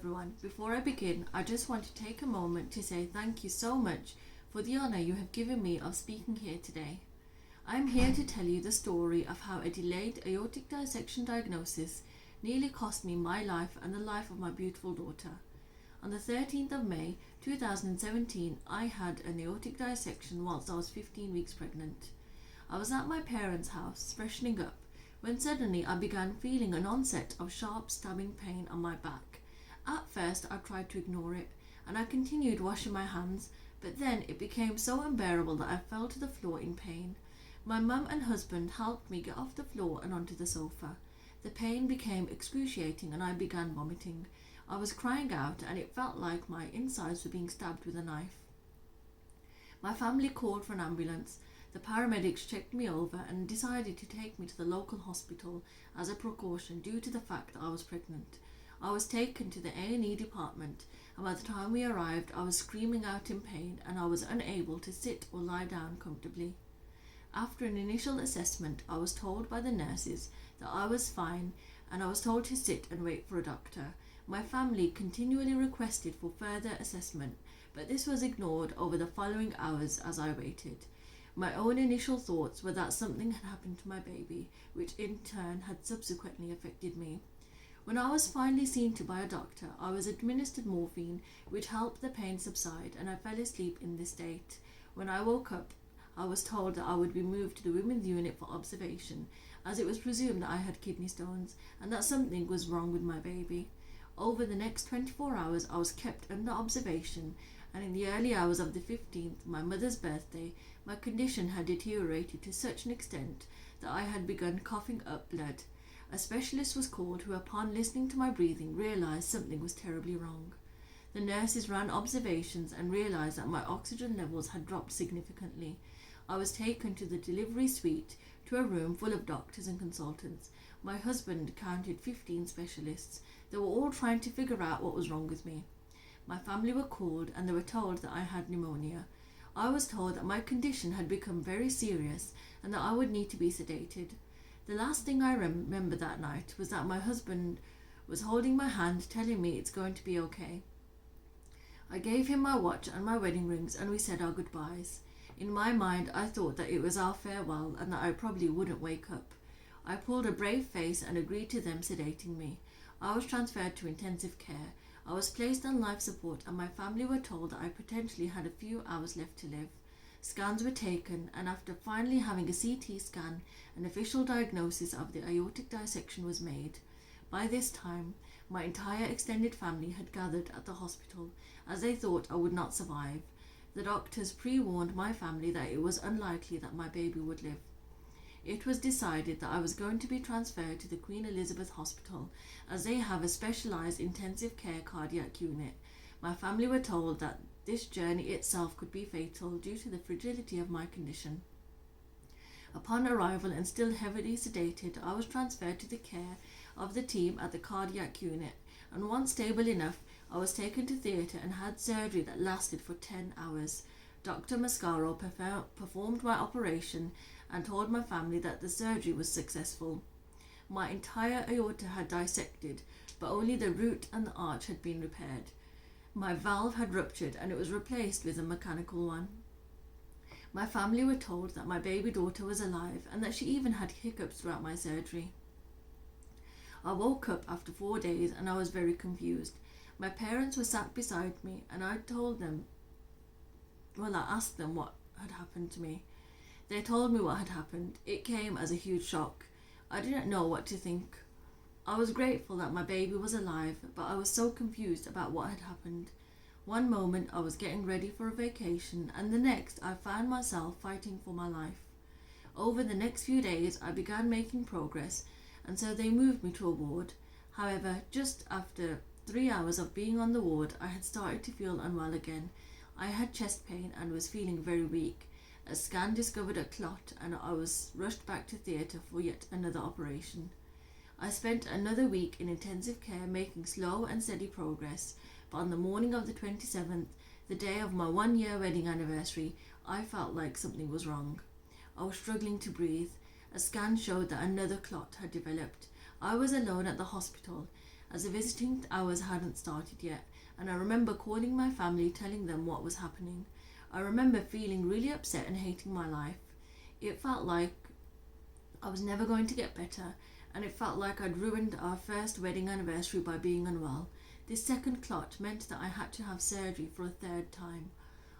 everyone. Before I begin, I just want to take a moment to say thank you so much for the honour you have given me of speaking here today. I am here to tell you the story of how a delayed aortic dissection diagnosis nearly cost me my life and the life of my beautiful daughter. On the 13th of May 2017, I had an aortic dissection whilst I was 15 weeks pregnant. I was at my parents' house, freshening up, when suddenly I began feeling an onset of sharp stabbing pain on my back. At first I tried to ignore it, and I continued washing my hands, but then it became so unbearable that I fell to the floor in pain. My mum and husband helped me get off the floor and onto the sofa. The pain became excruciating and I began vomiting. I was crying out and it felt like my insides were being stabbed with a knife. My family called for an ambulance. The paramedics checked me over and decided to take me to the local hospital as a precaution due to the fact that I was pregnant. I was taken to the A&E department, and by the time we arrived I was screaming out in pain and I was unable to sit or lie down comfortably. After an initial assessment, I was told by the nurses that I was fine and I was told to sit and wait for a doctor. My family continually requested for further assessment, but this was ignored over the following hours as I waited. My own initial thoughts were that something had happened to my baby, which in turn had subsequently affected me. When I was finally seen to by a doctor, I was administered morphine, which helped the pain subside, and I fell asleep in this state. When I woke up, I was told that I would be moved to the women's unit for observation, as it was presumed that I had kidney stones and that something was wrong with my baby. Over the next 24 hours, I was kept under observation, and in the early hours of the 15th, my mother's birthday, my condition had deteriorated to such an extent that I had begun coughing up blood. A specialist was called who, upon listening to my breathing, realised something was terribly wrong. The nurses ran observations and realised that my oxygen levels had dropped significantly. I was taken to the delivery suite, to a room full of doctors and consultants. My husband counted 15 specialists. They were all trying to figure out what was wrong with me. My family were called and they were told that I had pneumonia. I was told that my condition had become very serious and that I would need to be sedated. The last thing I remember that night was that my husband was holding my hand, telling me it's going to be okay. I gave him my watch and my wedding rings and we said our goodbyes. In my mind, I thought that it was our farewell and that I probably wouldn't wake up. I pulled a brave face and agreed to them sedating me. I was transferred to intensive care. I was placed on life support and my family were told that I potentially had a few hours left to live. Scans were taken, and after finally having a CT scan, an official diagnosis of the aortic dissection was made. By this time, my entire extended family had gathered at the hospital as they thought I would not survive. The doctors pre-warned my family that it was unlikely that my baby would live. It was decided that I was going to be transferred to the Queen Elizabeth Hospital as they have a specialised intensive care cardiac unit. My family were told that this journey itself could be fatal due to the fragility of my condition. Upon arrival and still heavily sedated, I was transferred to the care of the team at the cardiac unit, and once stable enough, I was taken to theatre and had surgery that lasted for 10 hours. Dr. Mascaro performed my operation and told my family that the surgery was successful. My entire aorta had dissected, but only the root and the arch had been repaired. My valve had ruptured and it was replaced with a mechanical one. My family were told that my baby daughter was alive and that she even had hiccups throughout my surgery. I woke up after 4 days and I was very confused. My parents were sat beside me and I asked them what had happened to me. They told me what had happened. It came as a huge shock. I didn't know what to think. I was grateful that my baby was alive, but I was so confused about what had happened. One moment I was getting ready for a vacation, and the next I found myself fighting for my life. Over the next few days I began making progress, and so they moved me to a ward. However, just after 3 hours of being on the ward, I had started to feel unwell again. I had chest pain and was feeling very weak. A scan discovered a clot and I was rushed back to theatre for yet another operation. I spent another week in intensive care making slow and steady progress, but on the morning of the 27th, the day of my 1-year wedding anniversary, I felt like something was wrong. I was struggling to breathe. A scan showed that another clot had developed. I was alone at the hospital as the visiting hours hadn't started yet, and I remember calling my family telling them what was happening. I remember feeling really upset and hating my life. It felt like I was never going to get better, and it felt like I'd ruined our first wedding anniversary by being unwell. This second clot meant that I had to have surgery for a third time.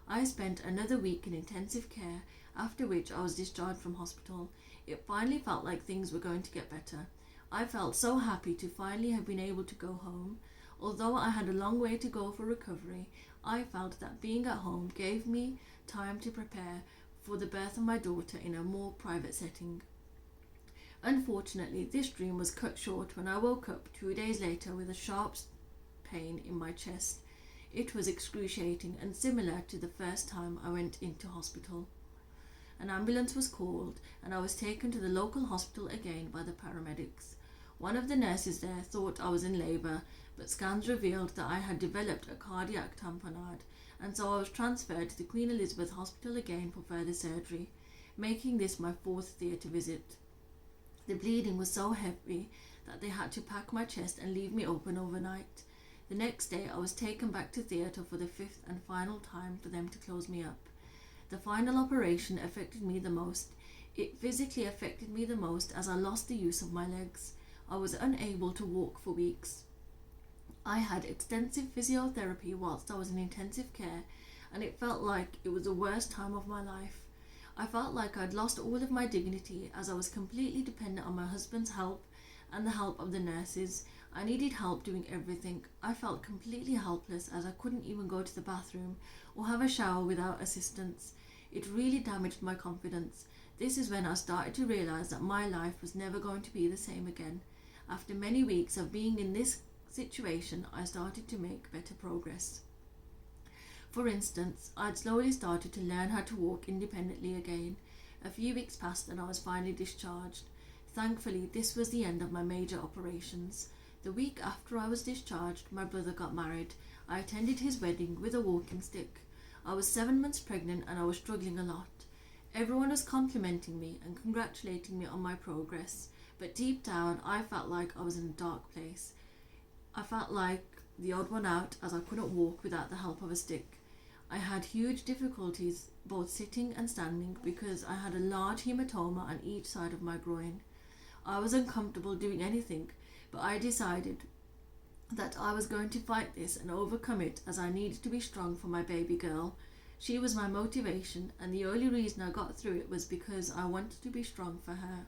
I spent another week in intensive care, after which I was discharged from hospital. It finally felt like things were going to get better. I felt so happy to finally have been able to go home. Although I had a long way to go for recovery, I felt that being at home gave me time to prepare for the birth of my daughter in a more private setting. Unfortunately, this dream was cut short when I woke up 2 days later with a sharp pain in my chest. It was excruciating and similar to the first time I went into hospital. An ambulance was called and I was taken to the local hospital again by the paramedics. One of the nurses there thought I was in labour, but scans revealed that I had developed a cardiac tamponade, and so I was transferred to the Queen Elizabeth Hospital again for further surgery, making this my fourth theatre visit. The bleeding was so heavy that they had to pack my chest and leave me open overnight. The next day I was taken back to theatre for the fifth and final time for them to close me up. The final operation affected me the most. It physically affected me the most as I lost the use of my legs. I was unable to walk for weeks. I had extensive physiotherapy whilst I was in intensive care, and it felt like it was the worst time of my life. I felt like I'd lost all of my dignity as I was completely dependent on my husband's help and the help of the nurses. I needed help doing everything. I felt completely helpless as I couldn't even go to the bathroom or have a shower without assistance. It really damaged my confidence. This is when I started to realise that my life was never going to be the same again. After many weeks of being in this situation, I started to make better progress. For instance, I'd slowly started to learn how to walk independently again. A few weeks passed and I was finally discharged. Thankfully, this was the end of my major operations. The week after I was discharged, my brother got married. I attended his wedding with a walking stick. I was 7 months pregnant and I was struggling a lot. Everyone was complimenting me and congratulating me on my progress, but deep down I felt like I was in a dark place. I felt like the odd one out as I couldn't walk without the help of a stick. I had huge difficulties both sitting and standing because I had a large hematoma on each side of my groin. I was uncomfortable doing anything, but I decided that I was going to fight this and overcome it as I needed to be strong for my baby girl. She was my motivation, and the only reason I got through it was because I wanted to be strong for her.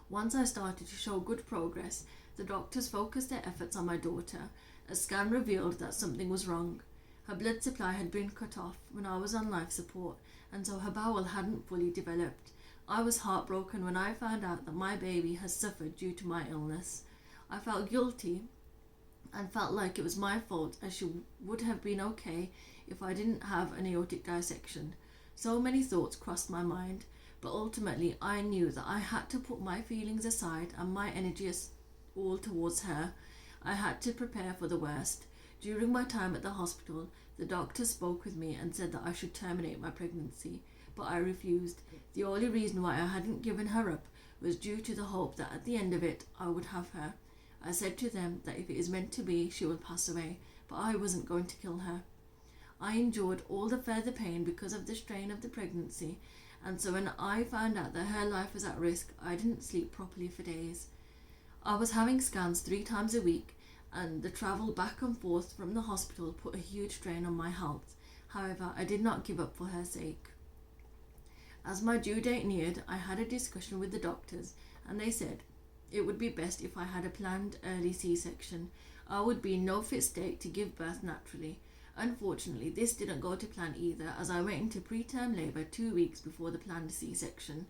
Once I started to show good progress, the doctors focused their efforts on my daughter. A scan revealed that something was wrong. Her blood supply had been cut off when I was on life support, and so her bowel hadn't fully developed. I was heartbroken when I found out that my baby had suffered due to my illness. I felt guilty and felt like it was my fault, as she would have been okay if I didn't have an aortic dissection. So many thoughts crossed my mind, but ultimately I knew that I had to put my feelings aside and my energy all towards her. I had to prepare for the worst. During my time at the hospital, the doctor spoke with me and said that I should terminate my pregnancy, but I refused. The only reason why I hadn't given her up was due to the hope that at the end of it I would have her. I said to them that if it is meant to be, she will pass away, but I wasn't going to kill her. I endured all the further pain because of the strain of the pregnancy, and so when I found out that her life was at risk, I didn't sleep properly for days. I was having scans 3 times a week, and the travel back and forth from the hospital put a huge strain on my health. However, I did not give up for her sake. As my due date neared, I had a discussion with the doctors, and they said it would be best if I had a planned early C-section. I would be in no fit state to give birth naturally. Unfortunately, this didn't go to plan either, as I went into preterm labour 2 weeks before the planned C-section.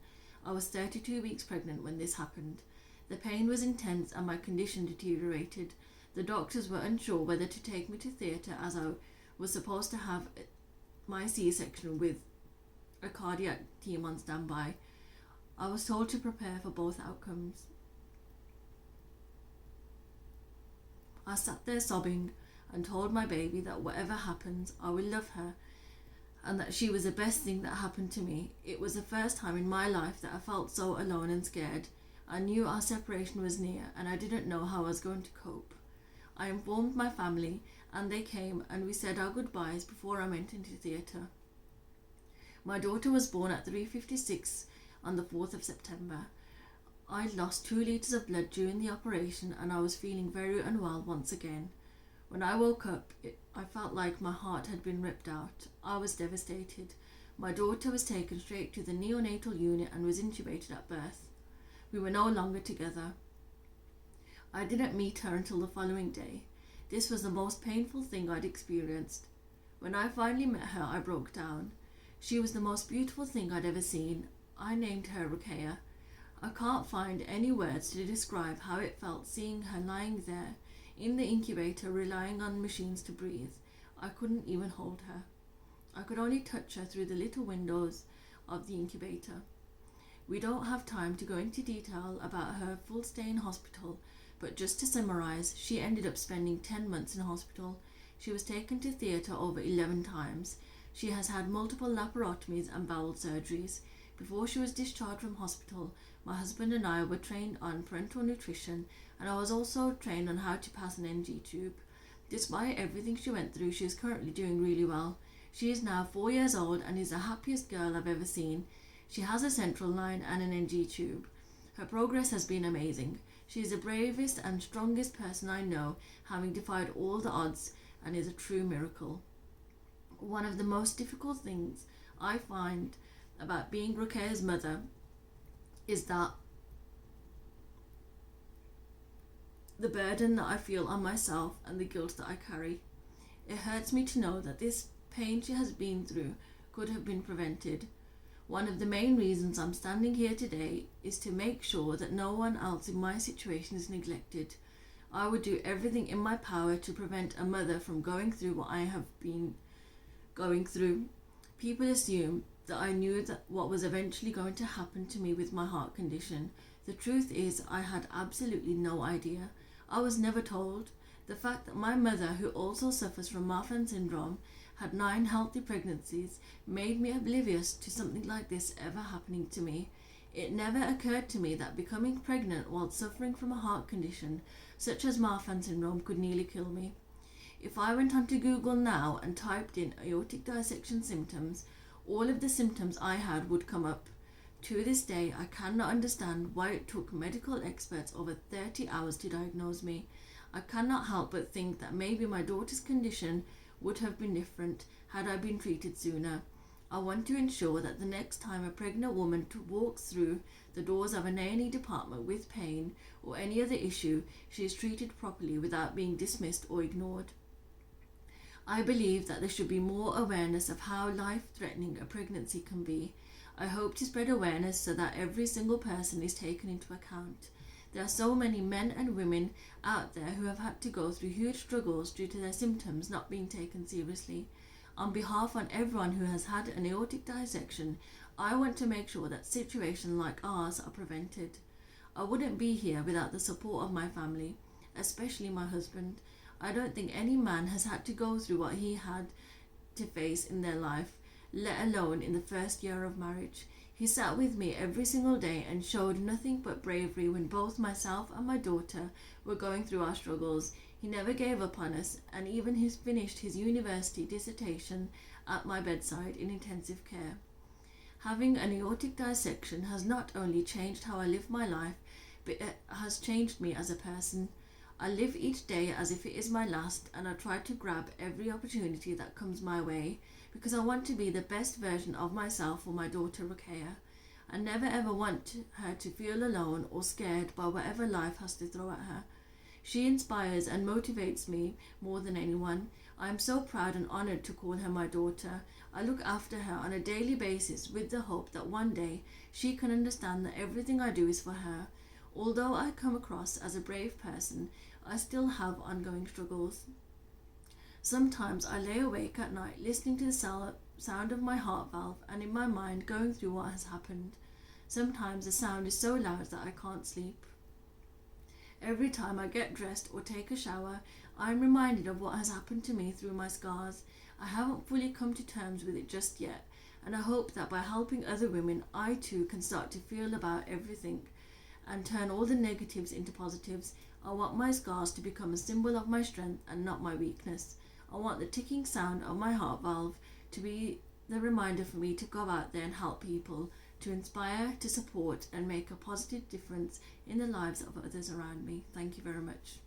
I was 32 weeks pregnant when this happened. The pain was intense and my condition deteriorated. The doctors were unsure whether to take me to theatre, as I was supposed to have my C-section with a cardiac team on standby. I was told to prepare for both outcomes. I sat there sobbing and told my baby that whatever happens, I will love her and that she was the best thing that happened to me. It was the first time in my life that I felt so alone and scared. I knew our separation was near and I didn't know how I was going to cope. I informed my family and they came and we said our goodbyes before I went into theatre. My daughter was born at 3:56 on the 4th of September. I lost 2 litres of blood during the operation and I was feeling very unwell once again. When I woke up, I felt like my heart had been ripped out. I was devastated. My daughter was taken straight to the neonatal unit and was intubated at birth. We were no longer together. I didn't meet her until the following day. This was the most painful thing I'd experienced. When I finally met her, I broke down. She was the most beautiful thing I'd ever seen. I named her Ruqayya. I can't find any words to describe how it felt seeing her lying there in the incubator relying on machines to breathe. I couldn't even hold her. I could only touch her through the little windows of the incubator. We don't have time to go into detail about her full stay in hospital, but just to summarize, she ended up spending 10 months in hospital. She was taken to theatre over 11 times. She has had multiple laparotomies and bowel surgeries. Before she was discharged from hospital, my husband and I were trained on parenteral nutrition, and I was also trained on how to pass an NG tube. Despite everything she went through, she is currently doing really well. She is now 4 years old and is the happiest girl I've ever seen. She has a central line and an NG tube. Her progress has been amazing. She is the bravest and strongest person I know, having defied all the odds, and is a true miracle. One of the most difficult things I find about being Ruqayya's mother is that the burden that I feel on myself and the guilt that I carry. It hurts me to know that this pain she has been through could have been prevented. One of the main reasons I'm standing here today is to make sure that no one else in my situation is neglected. I would do everything in my power to prevent a mother from going through what I have been going through. People assume that I knew that what was eventually going to happen to me with my heart condition. The truth is, I had absolutely no idea. I was never told. The fact that my mother, who also suffers from Marfan syndrome, had 9 healthy pregnancies made me oblivious to something like this ever happening to me. It never occurred to me that becoming pregnant while suffering from a heart condition such as Marfan syndrome could nearly kill me. If I went onto Google now and typed in aortic dissection symptoms, all of the symptoms I had would come up. To this day, I cannot understand why it took medical experts over 30 hours to diagnose me. I cannot help but think that maybe my daughter's condition would have been different had I been treated sooner. I want to ensure that the next time a pregnant woman walks through the doors of an A&E department with pain or any other issue, she is treated properly without being dismissed or ignored. I believe that there should be more awareness of how life-threatening a pregnancy can be. I hope to spread awareness so that every single person is taken into account. There are so many men and women out there who have had to go through huge struggles due to their symptoms not being taken seriously. On behalf of everyone who has had an aortic dissection, I want to make sure that situations like ours are prevented. I wouldn't be here without the support of my family, especially my husband. I don't think any man has had to go through what he had to face in their life, let alone in the first year of marriage. He sat with me every single day and showed nothing but bravery when both myself and my daughter were going through our struggles. He never gave up on us, and even he finished his university dissertation at my bedside in intensive care. Having an aortic dissection has not only changed how I live my life, but it has changed me as a person. I live each day as if it is my last, and I try to grab every opportunity that comes my way because I want to be the best version of myself for my daughter Ruqayya. I never ever want her to feel alone or scared by whatever life has to throw at her. She inspires and motivates me more than anyone. I am so proud and honoured to call her my daughter. I look after her on a daily basis with the hope that one day she can understand that everything I do is for her. Although I come across as a brave person, I still have ongoing struggles. Sometimes I lay awake at night listening to the sound of my heart valve and in my mind going through what has happened. Sometimes the sound is so loud that I can't sleep. Every time I get dressed or take a shower, I am reminded of what has happened to me through my scars. I haven't fully come to terms with it just yet, and I hope that by helping other women, I too can start to feel about everything and turn all the negatives into positives. I want my scars to become a symbol of my strength and not my weakness. I want the ticking sound of my heart valve to be the reminder for me to go out there and help people, to inspire, to support, and make a positive difference in the lives of others around me. Thank you very much.